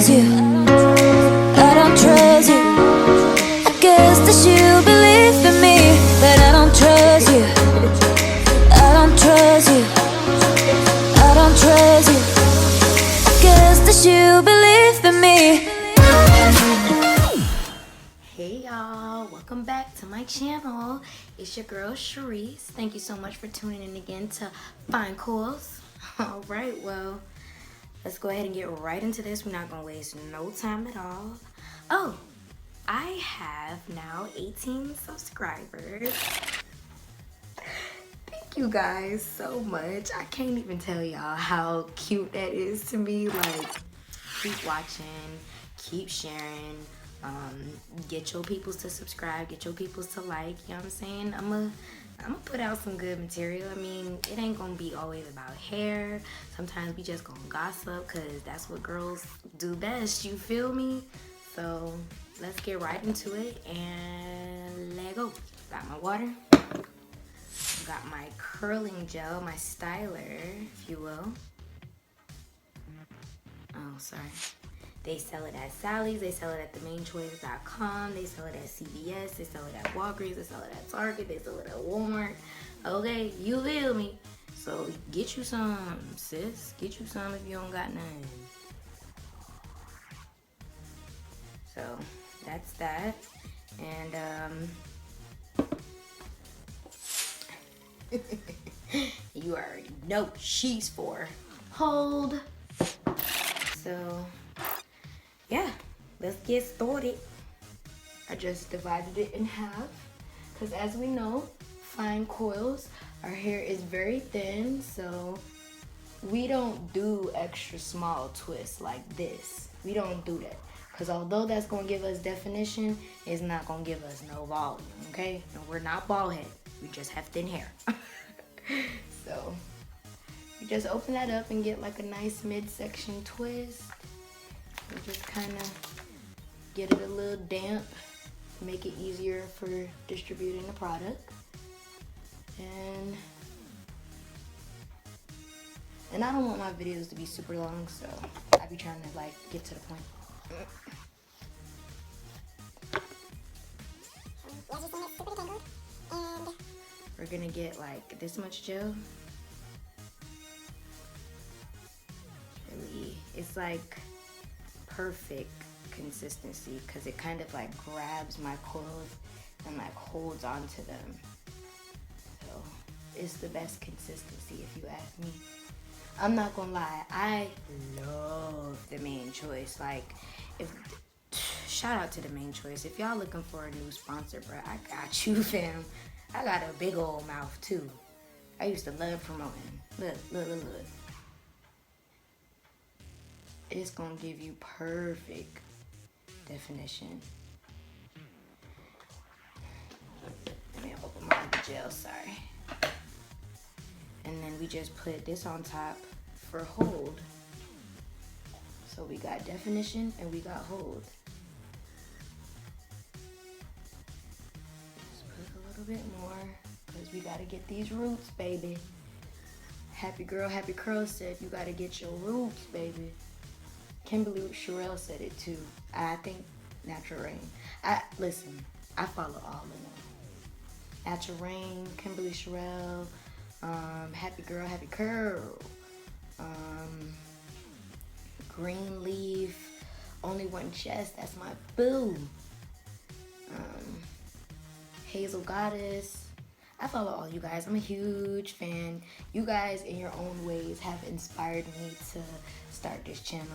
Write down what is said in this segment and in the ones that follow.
trust you. I don't trust you. I guess that you believe in me, but I don't trust you. I don't trust you. I don't trust you. I guess that you believe in me. Hey y'all, welcome back to my channel. It's your girl Sharice. Thank you so much for tuning in again to High-Porosity. Alright, well, let's go ahead and get right into this. We're not gonna waste no time at all. Oh, I have now 18 subscribers. Thank you guys so much. I can't even tell y'all how cute that is to me. Like, keep watching, keep sharing. Get your peoples to subscribe, get your peoples to like, you know what I'm saying? I'm gonna put out some good material. I mean, it ain't gonna be always about hair. Sometimes we just gonna gossip, cause that's what girls do best, you feel me? So let's get right into it and let go. Got my water, got my curling gel, my styler, if you will. Oh, sorry. They sell it at Sally's, they sell it at themainchoice.com, they sell it at CVS, they sell it at Walgreens, they sell it at Target, they sell it at Walmart. Okay, you feel me? So get you some, sis. Get you some if you don't got none. So that's that. And you already know what she's for. Hold. So yeah, let's get started. I just divided it in half because, as we know, fine coils, our hair is very thin, so we don't do extra small twists like this. We don't do that because although that's gonna give us definition, it's not gonna give us no volume, okay? And we're not bald headed, we just have thin hair. So you just open that up and get like a nice midsection twist. And just kind of get it a little damp, make it easier for distributing the product. And I don't want my videos to be super long, so I be trying to like get to the point. We're gonna get like this much gel. Really, it's like perfect consistency because it kind of like grabs my coils and like holds onto them. So it's the best consistency if you ask me. I'm not gonna lie, I love the Main Choice. Like, shout out to the Main Choice. If y'all looking for a new sponsor, bro, I got you, fam. I got a big old mouth too. I used to love promoting. Look. It's gonna give you perfect definition. Let me open my other gel, sorry. And then we just put this on top for hold. So we got definition and we got hold. Just put a little bit more because we gotta get these roots, baby. Happy Girl, Happy Curl said you gotta get your roots, baby. Kimberly Sherelle said it too. I think Natural Rain. Listen, I follow all of them. Natural Rain, Kimberly Sherelle, Happy Girl, Happy Curl, Green Leaf, Only One Chest, that's my boo. Hazel Goddess. I follow all you guys. I'm a huge fan. You guys in your own ways have inspired me to start this channel.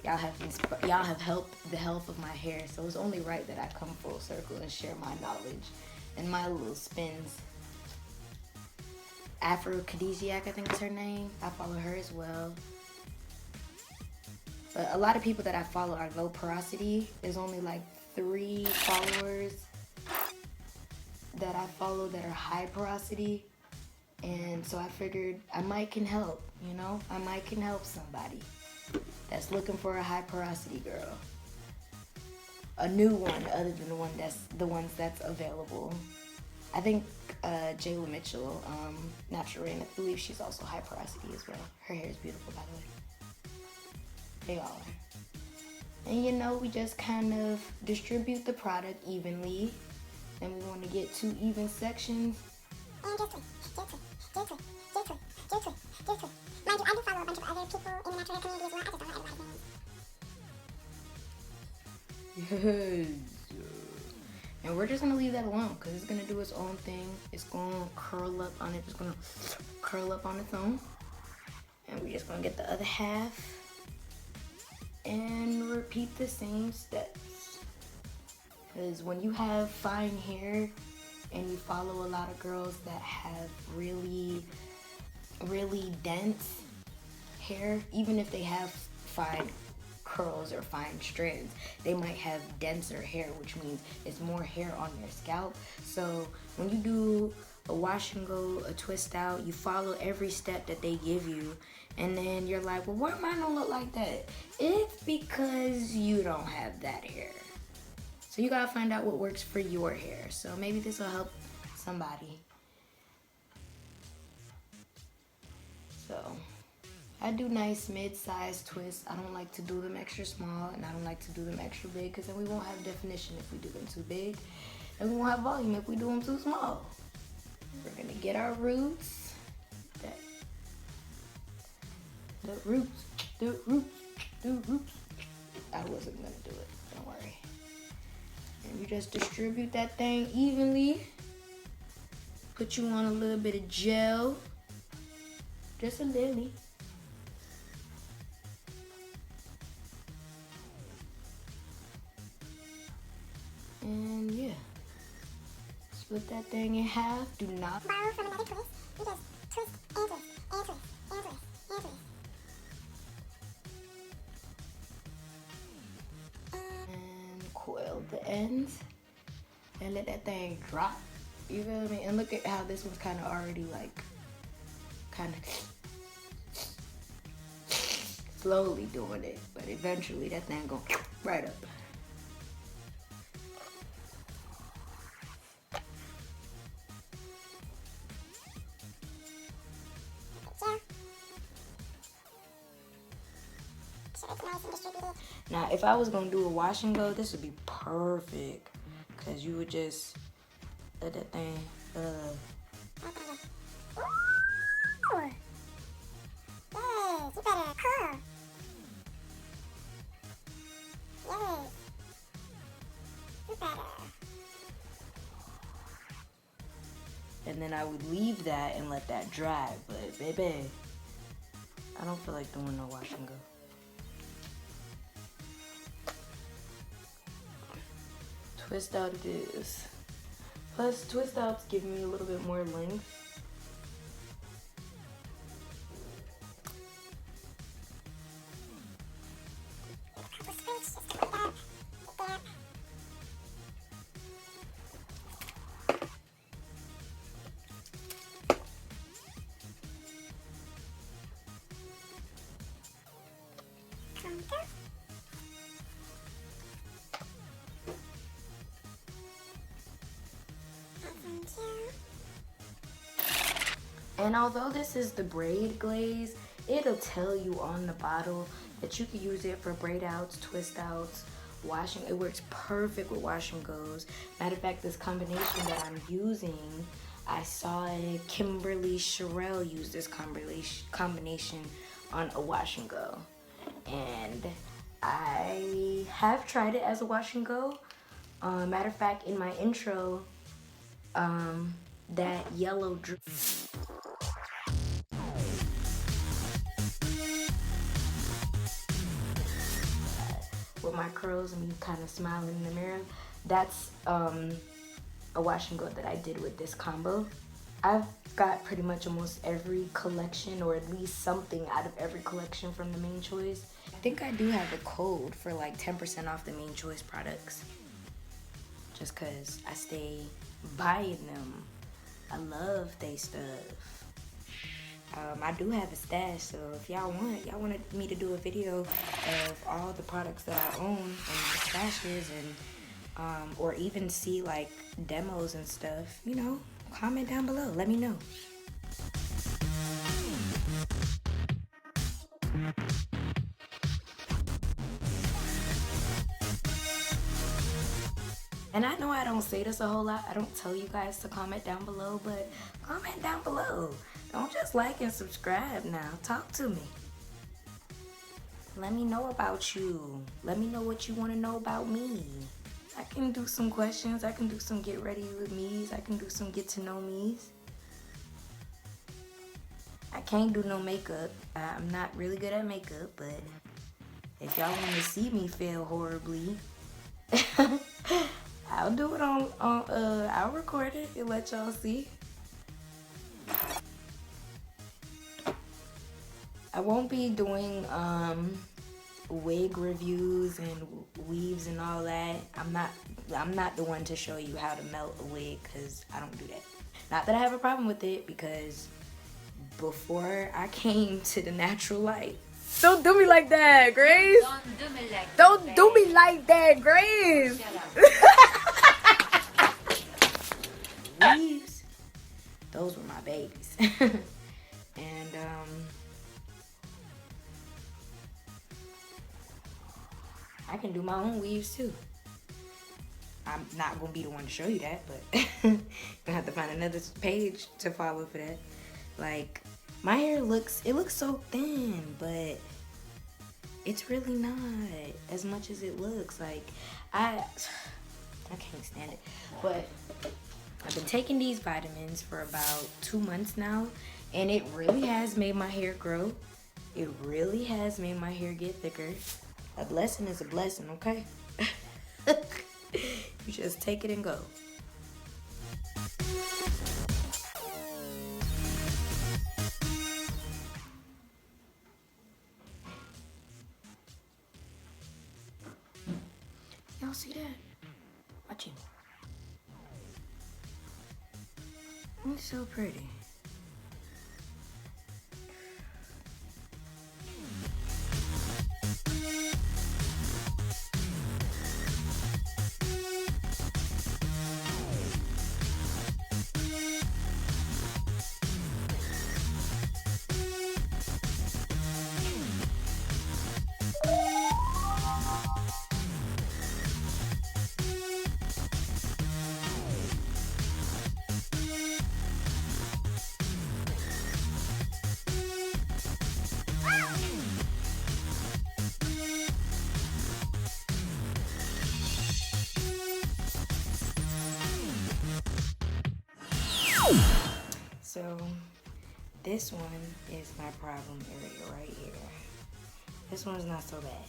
Y'all have helped the health of my hair, so it's only right that I come full circle and share my knowledge and my little spins. Aphrodisiac, I think is her name. I follow her as well. But a lot of people that I follow are low porosity. There's only like 3 followers that I follow that are high porosity. And so I figured I might can help, you know? I might can help somebody that's looking for a high porosity girl. A new one other than the ones that's available. I think Jayla Mitchell, Natural Rain, I believe she's also high porosity as well. Her hair is beautiful, by the way. They all are. And you know, we just kind of distribute the product evenly. And we want to get 2 even sections. And just tweak. Mind you, I do follow a bunch of other people in the natural hair community as well. I just don't know everybody's names. Yes. And we're just gonna leave that alone because it's gonna do its own thing. It's gonna curl up on it. It's gonna curl up on its own. And we're just gonna get the other half and repeat the same steps. Because when you have fine hair and you follow a lot of girls that have really dense hair, even if they have fine curls or fine strands, they might have denser hair, which means it's more hair on your scalp. So when you do a wash and go, a twist out, you follow every step that they give you, and then you're like, well, why mine don't look like that? It's because you don't have that hair. So you gotta find out what works for your hair. So maybe this will help somebody. So I do nice mid-sized twists. I don't like to do them extra small, and I don't like to do them extra big, because then we won't have definition if we do them too big, and we won't have volume if we do them too small. We're gonna get our roots. The roots. I wasn't gonna do it, don't worry. And you just distribute that thing evenly. Put you on a little bit of gel. Just a little. And yeah. Split that thing in half. Do not Borrow from another twist. You just twist and twist and twist and twist and twist. and coil the ends and let that thing drop. You feel me? And look at how this one's kind of already like slowly doing it, but eventually that thing go right up. Now, if I was gonna do a wash and go, this would be perfect, cause you would just let that thing. Ooh. Yes, you better curl. Yes, you better. And then I would leave that and let that dry. But baby, I don't feel like doing no wash and go. Twist out it is. Plus, twist outs give me a little bit more length. And although this is the braid glaze, it'll tell you on the bottle that you can use it for braid outs, twist outs, washing. It works perfect with wash and goes. Matter of fact, this combination that I'm using, I saw Kimberly Sherrill use this combination on a wash and go. And I have tried it as a wash and go. Matter of fact, in my intro, that yellow with my curls and me kind of smiling in the mirror, that's a wash and go that I did with this combo. I've got pretty much almost every collection, or at least something out of every collection from the Main Choice. I think I do have a code for like 10% off the Main Choice products, just cause I stay buying them. I love they stuff. I do have a stash, so if y'all wanted me to do a video of all the products that I own and my stashes, and or even see like demos and stuff, you know, comment down below. Let me know. And I know I don't say this a whole lot. I don't tell you guys to comment down below, but comment down below. Don't just like and subscribe now. Talk to me. Let me know about you. Let me know what you want to know about me. I can do some questions. I can do some get ready with me's. I can do some get to know me's. I can't do no makeup. I'm not really good at makeup, but if y'all want to see me fail horribly, I'll do it I'll record it and let y'all see. I won't be doing wig reviews and weaves and all that. I'm not the one to show you how to melt a wig, because I don't do that. Not that I have a problem with it, because before I came to the natural light. Don't do me like that, Grace. Don't do me like that, Grace. Weaves, those were my babies. And I can do my own weaves too. I'm not gonna be the one to show you that, but you're gonna have to find another page to follow for that. Like, my hair looks so thin, but it's really not as much as it looks. Like, I can't stand it. But I've been taking these vitamins for about 2 months now, and it really has made my hair grow. It really has made my hair get thicker. A blessing is a blessing, okay? You just take it and go. Y'all see that? Watch him. It's so pretty. So this one is my problem area right here. This one's not so bad.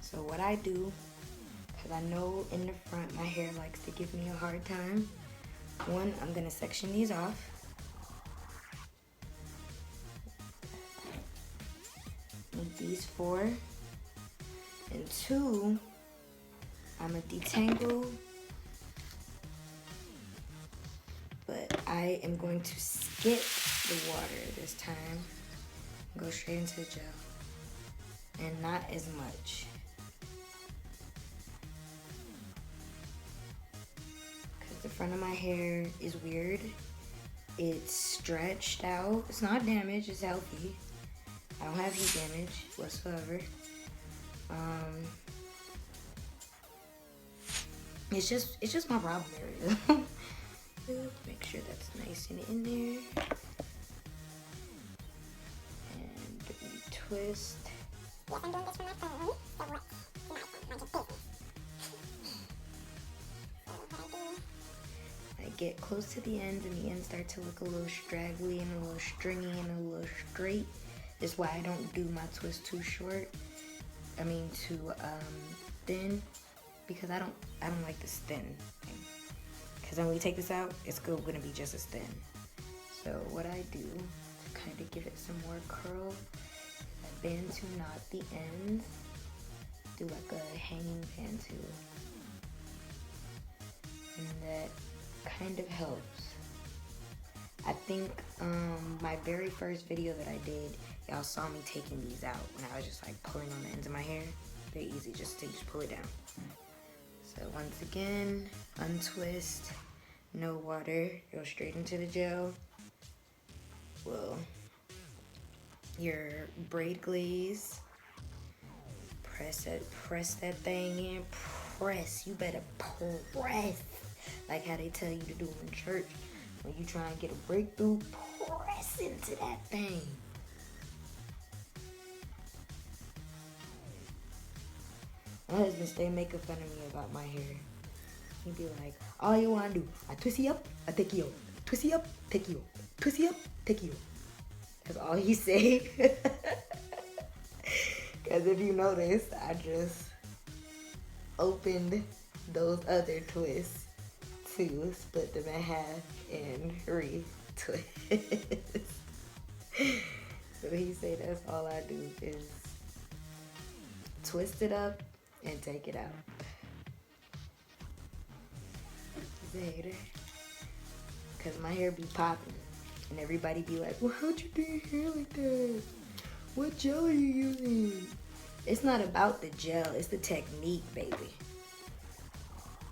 So what I do, because I know in the front my hair likes to give me a hard time. One, I'm gonna section these off. Need these 4. And 2, I'm gonna detangle. But I am going to skip the water this time. Go straight into the gel. And not as much. Because the front of my hair is weird. It's stretched out. It's not damaged, it's healthy. I don't have heat damage whatsoever. It's just my problem area. Make sure that's nice and in there. And we twist. Yes, I'm doing this for my phone, so what's not my business. So what I do, I get close to the ends, and the ends start to look a little straggly and a little stringy and a little straight. That's why I don't do my twist too short. I mean too thin, because I don't like this thin thing. Because when we take this out, it's still gonna be just as thin. So what I do to kind of give it some more curl, I band to knot the ends. Do like a hanging band to, and that kind of helps. I think my very first video that I did, y'all saw me taking these out when I was just like pulling on the ends of my hair. They're easy just to pull it down. So once again, untwist, no water, go straight into the gel. Well, your braid glaze, press that thing in, press. You better press. Like how they tell you to do in church. When you try and get a breakthrough, press into that thing. My husband stay making fun of me about my hair. He'd be like, all you want to do, I twist you up, I take you up. Twist you up, take you up. Twist you up, take you up. That's all he say. Because if you notice, I just opened those other twists to split them in half and re-twist. So he say that's all I do is twist it up and take it out. He's a hater. Cause my hair be popping. And everybody be like, well, how'd you do your hair like that? What gel are you using? It's not about the gel, it's the technique, baby.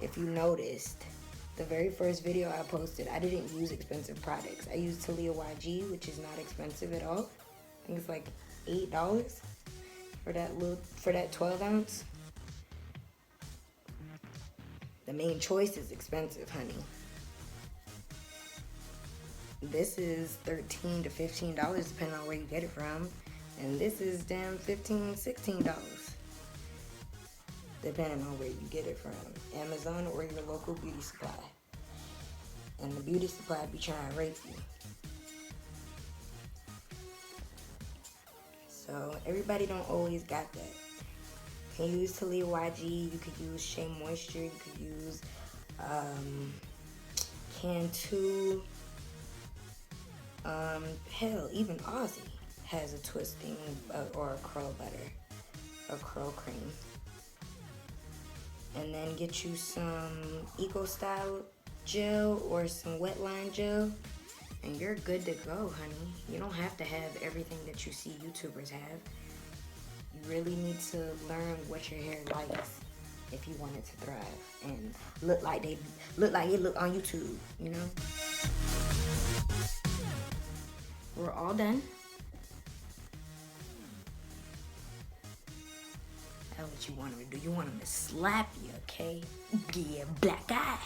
If you noticed, the very first video I posted, I didn't use expensive products. I used Talia YG, which is not expensive at all. I think it's like $8 for that 12 ounce. The main choice is expensive, honey. This is $13 to $15 depending on where you get it from. And this is damn $15, $16 depending on where you get it from. Amazon or your local beauty supply. And the beauty supply be trying to rape you. So everybody don't always got that. You can use Talia YG, you could use Shea Moisture, you could use Cantu. Hell, even Aussie has a twisting or a curl butter, a curl cream. And then get you some Eco Style gel or some wet line gel, and you're good to go, honey. You don't have to have everything that you see YouTubers have. You really need to learn what your hair likes if you want it to thrive and look like it look on YouTube, you know? We're all done. That's what you want them to do. You want them to slap you, okay? Yeah, black eye.